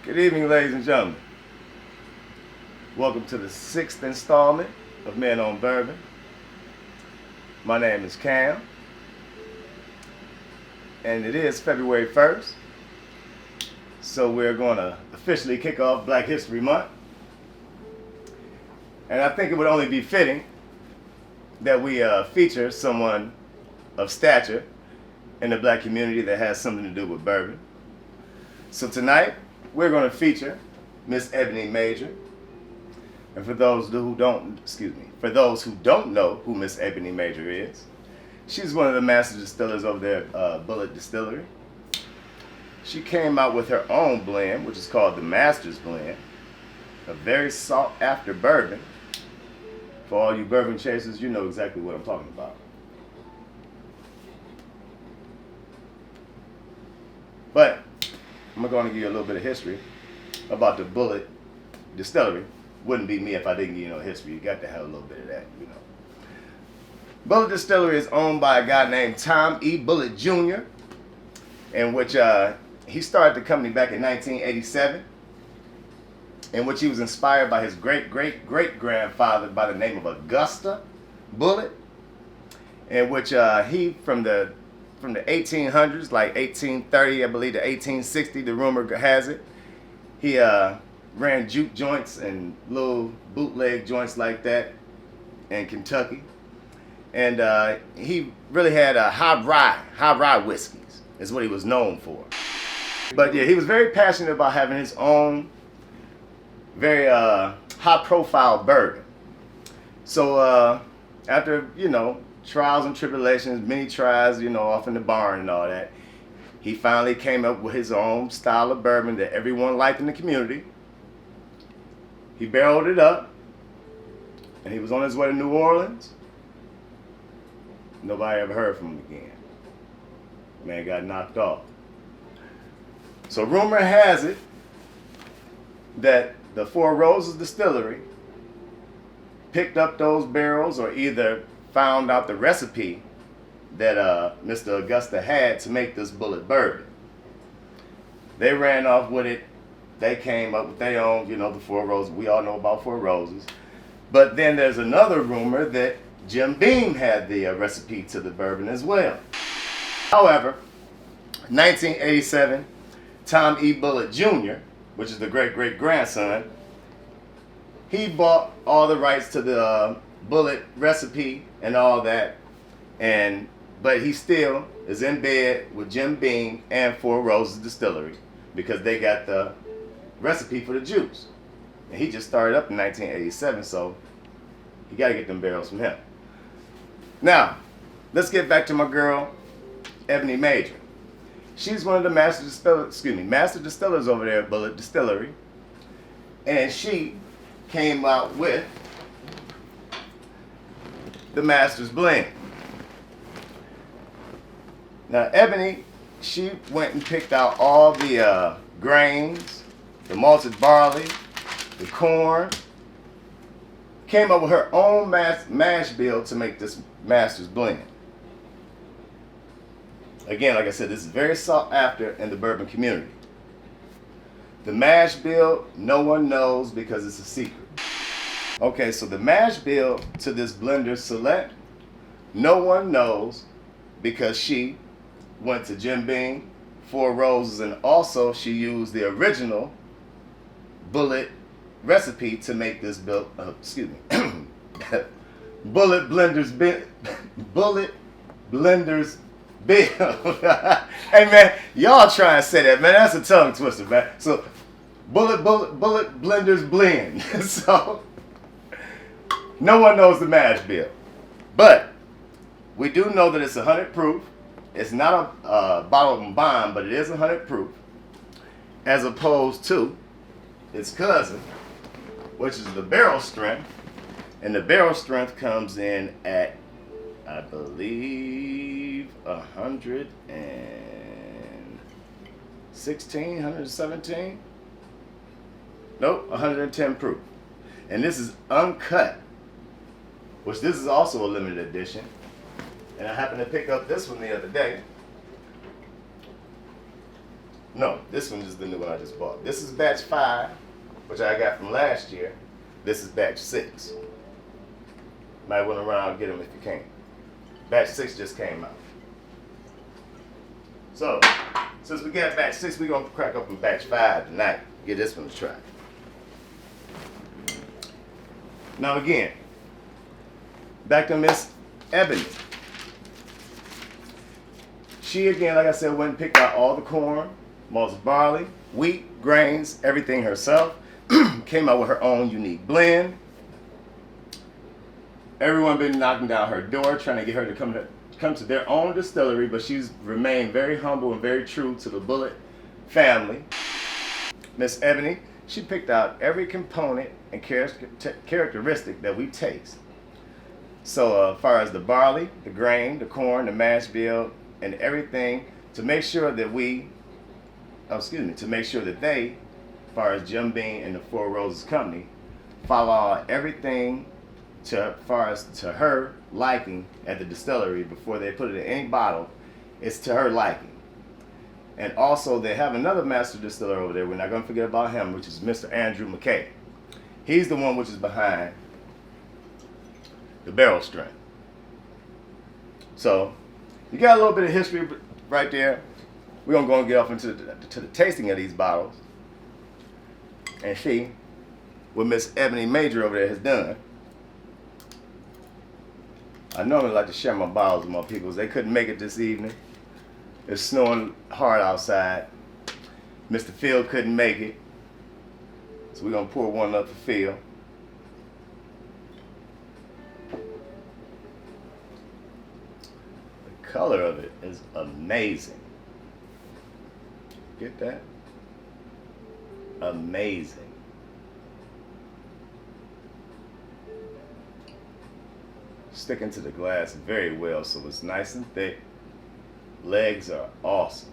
Good evening, ladies and gentlemen. Welcome to the 6th installment of Men on Bourbon. My name is Cam, and it is February 1st, so we're going to officially kick off Black History Month. And I think it would only be fitting that we feature someone of stature in the black community that has something to do with bourbon. So tonight, we're going to feature Miss Eboni Major. And for those who don't know who Miss Eboni Major is, she's one of the master distillers over there at Bulleit Distillery. She came out with her own blend, which is called the Master's Blend, a very sought after bourbon. For all you bourbon chasers, you know exactly what I'm talking about. But I'm going to give you a little bit of history about the Bulleit Distillery. Wouldn't be me if I didn't give you no history. You got to have a little bit of that, you know. Bulleit Distillery is owned by a guy named Tom E. Bulleit Jr., in which he started the company back in 1987, in which he was inspired by his great-great-great-grandfather by the name of Augusta Bulleit, in which he, from the 1800s, like 1830, I believe, to 1860, the rumor has it, he ran juke joints and little bootleg joints like that in Kentucky. And he really had high rye whiskeys is what he was known for. But yeah, he was very passionate about having his own very high-profile bourbon. So after, trials and tribulations, many tries, off in the barn and all that, he finally came up with his own style of bourbon that everyone liked in the community. He barreled it up, and he was on his way to New Orleans. Nobody ever heard from him again. Man got knocked off. So rumor has it that the Four Roses Distillery picked up those barrels, or either found out the recipe that Mr. Augusta had to make this Bulleit bourbon. They ran off with it. They came up with their own, the Four Roses. We all know about Four Roses. But then there's another rumor that Jim Beam had the recipe to the bourbon as well. However, 1987, Tom E. Bulleit Jr., which is the great-great-grandson, he bought all the rights to the Bulleit recipe and all that, but he still is in bed with Jim Beam and Four Roses Distillery because they got the recipe for the juice. And he just started up in 1987, so you got to get them barrels from him. Now, let's get back to my girl, Eboni Major. She's one of the master distillers over there at Bulleit Distillery, and she came out with the Master's Blend. Now, Eboni, she went and picked out all the grains, the malted barley, the corn, came up with her own mash bill to make this Master's Blend. Again, like I said, this is very sought after in the bourbon community. The mash bill, no one knows because it's a secret. Okay, so the mash bill to this Blender Select, no one knows because she went to Jim Beam, Four Roses, and also she used the original Bulleit recipe to make this bill. Bulleit Blender's bill. Hey man, y'all try and say that, man. That's a tongue twister, man. So Bulleit Blender's Blend. So no one knows the mash bill, but we do know that it's 100 proof. It's not a bottle of bourban, but it is 100 proof, as opposed to its cousin, which is the barrel strength, and the barrel strength comes in at, I believe, 116, 117. Nope, 110 proof, and this is uncut, which this is also a limited edition. And I happened to pick up this one the other day. No, this one is the new one I just bought. This is batch 5, which I got from last year. This is batch 6. Might want to run out and get them if you can. Batch 6 just came out. So, since we got batch 6, we're going to crack open batch 5 tonight. Get this one to try. Now again, back to Miss Eboni. She, again, like I said, went and picked out all the corn, malted barley, wheat, grains, everything herself. Came out with her own unique blend. Everyone been knocking down her door, trying to get her to come to their own distillery, but she's remained very humble and very true to the Bulleit family. Miss Eboni, she picked out every component and characteristic that we taste. So as far as the barley, the grain, the corn, the mash bill, and everything, to make sure that to make sure that they, as far as Jim Beam and the Four Roses Company, follow everything as far as to her liking at the distillery before they put it in any bottle. It's to her liking. And also they have another master distiller over there, we're not going to forget about him, which is Mr. Andrew McKay. He's the one which is behind the barrel strength. So you got a little bit of history right there. We're going to go and get off into the tasting of these bottles and see what Miss Eboni Major over there has done. I normally like to share my bottles with my people. They couldn't make it this evening. It's snowing hard outside. Mr. Phil couldn't make it. So we're going to pour one up for Phil. The color of it is amazing. Get that? Amazing. Sticking to the glass very well, so it's nice and thick. Legs are awesome.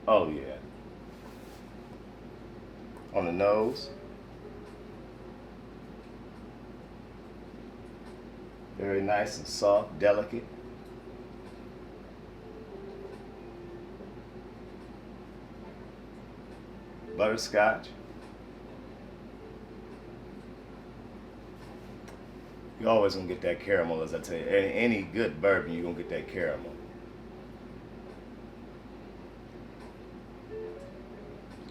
Oh yeah. On the nose, very nice and soft, delicate. Butterscotch. You're always gonna get that caramel, as I tell you. Any good bourbon, you're gonna get that caramel.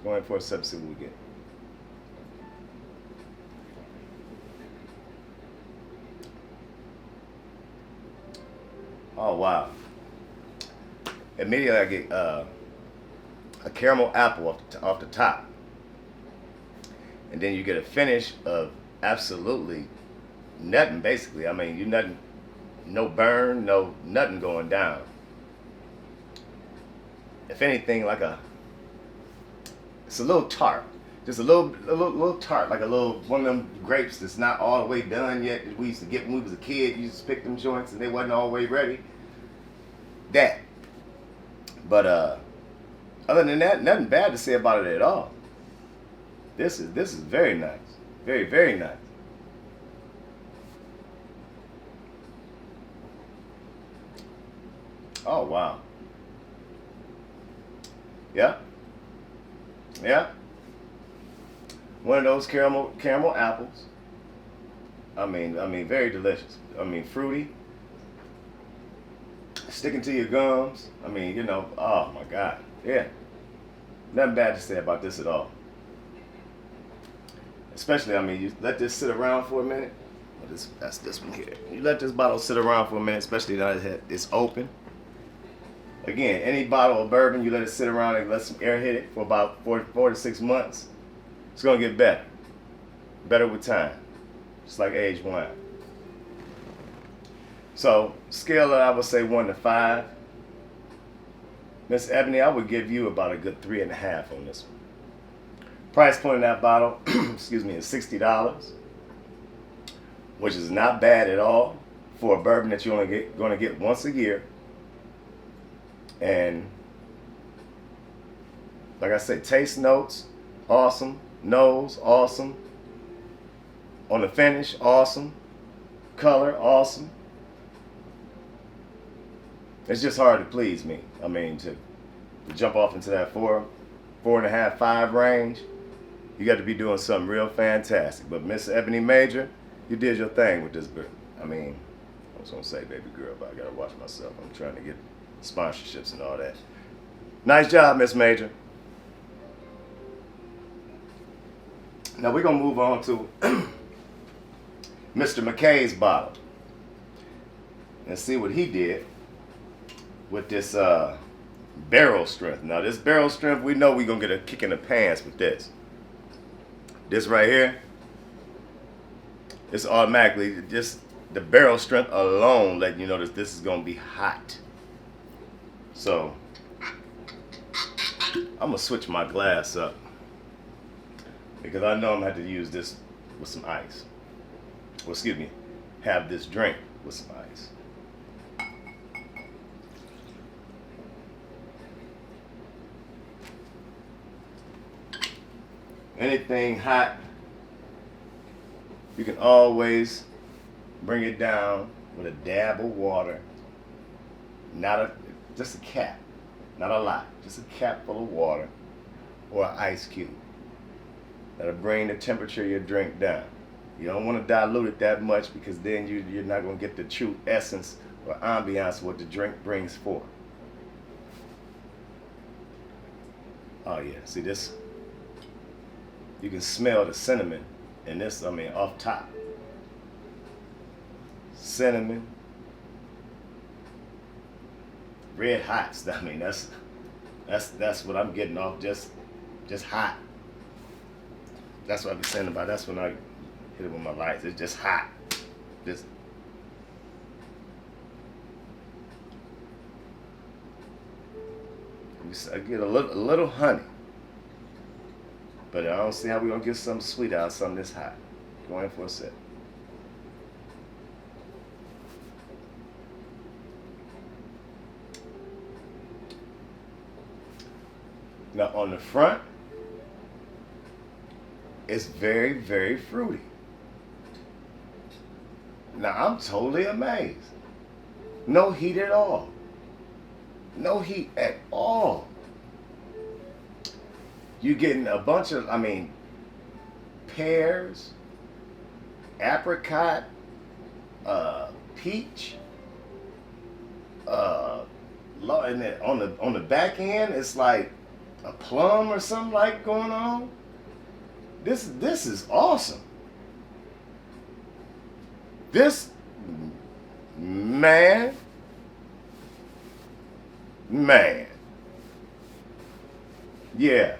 Go ahead for a sip, see what we get. Oh wow! Immediately I get a caramel apple off the top, and then you get a finish of absolutely nothing, basically. I mean, you nothing, no burn, no nothing going down. If anything, it's a little tart, just a little tart, like a little one of them grapes that's not all the way done yet. That we used to get when we was a kid. You used to pick them joints and they wasn't all the way ready. That, but other than that, nothing bad to say about it at all. This is very nice, very nice. Oh wow. Yeah. One of those caramel apples. I mean, very delicious. I mean, fruity. Sticking to your gums. I mean, you know, oh my God. Yeah. Nothing bad to say about this at all. Especially, I mean, you let this sit around for a minute. Well, that's this one here. You let this bottle sit around for a minute, especially now that it's open. Again, any bottle of bourbon, you let it sit around and let some air hit it for about 4 to 6 months. It's going to get better. Better with time. Just like aged wine. So, scale of, I would say 1 to 5. Miss Eboni, I would give you about a good 3.5 on this one. Price point of that bottle, excuse me, is $60, which is not bad at all for a bourbon that you're only going to get once a year. And like I said, taste notes, awesome. Nose, awesome. On the finish, awesome. Color, awesome. It's just hard to please me. I mean, to jump off into that 4.5, 5 range, you got to be doing something real fantastic. But Miss Eboni Major, you did your thing with this beer. I mean, I was gonna say baby girl, but I gotta watch myself. I'm trying to get sponsorships and all that. Nice job, Miss Major. Now we're gonna move on to Mr. McKay's bottle and see what he did with this barrel strength. Now this barrel strength, we know we're gonna get a kick in the pants with this. This right here, it's automatically just the barrel strength alone letting you know that this is gonna be hot. So I'm gonna switch my glass up because I know I'm gonna have to use this with some ice. Well, excuse me, have this drink with some ice. Anything hot, you can always bring it down with a dab of water. Just a cap, not a lot, just a cap full of water or an ice cube. That'll bring the temperature of your drink down. You don't want to dilute it that much because then you're not going to get the true essence or ambiance of what the drink brings forth. Oh yeah, see this? You can smell the cinnamon in this, off top. Cinnamon. Red hots, that's what I'm getting off, just hot. That's what I've been saying about, that's when I hit it with my lights, it's just hot. I get a little honey. But I don't see how we're going to get something sweet out of something this hot. Go in for a sip. Now on the front, it's very, very fruity. Now I'm totally amazed. No heat at all. No heat at all. You're getting a bunch of, pears, apricot, peach, and then on the back end, it's like a plum or something like going on. This is awesome. This man. Yeah.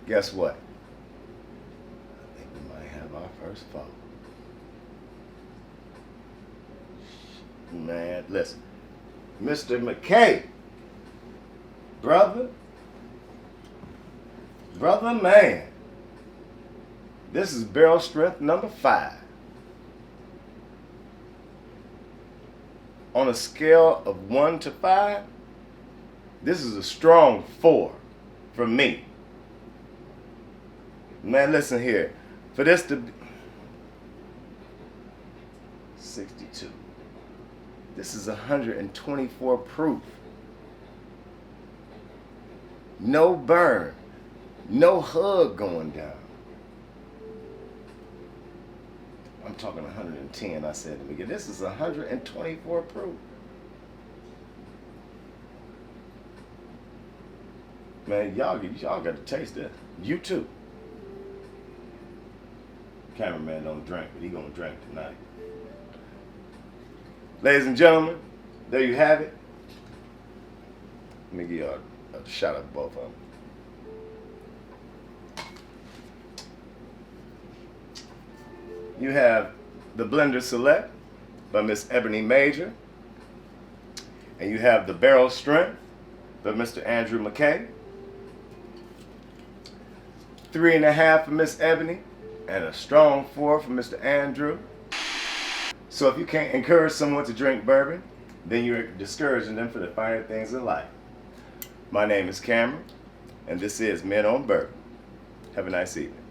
Guess what? I think we might have our first fall. Man, listen. Mr. McKay. Brother man. This is barrel strength number 5. On a scale of 1 to 5, this is a strong 4 for me. Man, listen here. For this to be 62. This is 124 proof. No burn. No hug going down. I'm talking 110, I said to me. This is 124 proof. Man, y'all got to taste this. You too. Cameraman don't drink, but he gonna drink tonight. Ladies and gentlemen, there you have it. Let me give you a shot of both of them. You have the Blender Select by Miss Eboni Major. And you have the Barrel Strength by Mr. Andrew McKay. 3.5 for Miss Eboni. And a strong 4 for Mr. Andrew. So if you can't encourage someone to drink bourbon, then you're discouraging them for the finer things in life. My name is Cameron, and this is Men on Bourbon. Have a nice evening.